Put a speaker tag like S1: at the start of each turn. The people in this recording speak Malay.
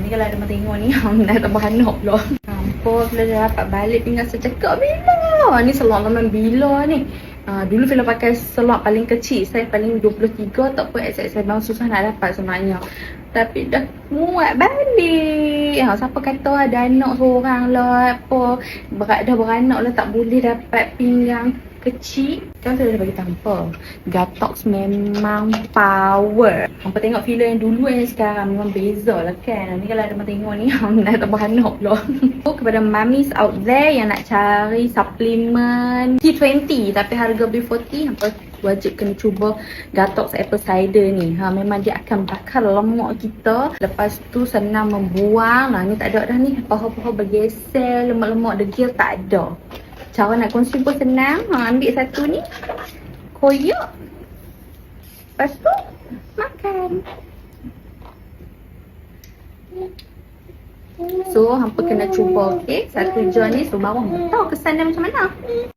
S1: Ni kalau ada tengok ni, dah tak berhanap lah. Hampa bila dah dapat balik tinggal secekak bila. Ni selak lama bila ni. Dulu Fila pakai selak paling kecil. Saya paling 23. Tak apa XXL memang susah nak dapat sebenarnya. Tapi dah muat balik. Siapa kata ada anak seorang lah apa. Dah beranak lah tak boleh dapat pinggang kecil. Kan saya dah bagi tanpa. Gatox memang power. Hampa tengok Fila yang dulu yang sekarang memang beza lah kan. Ni kalau ada tengok ni, dah tak berhanap lah. Kepada mamis out there yang nak cari suplemen T20 tapi harga B40, hampa wajib kena cuba Gatox apple cider ni. Memang dia akan bakar lemak kita. Lepas tu senang membuang. Ni tak ada dah ni. Paha-paha bergeser, lemak-lemak degil tak ada. Cara nak konsum pun senang. Ambil satu ni, koyak. Lepas tu makan. So hampa kena cuba, okey. Satu jar ni, so bawang tahu kesan dia macam mana.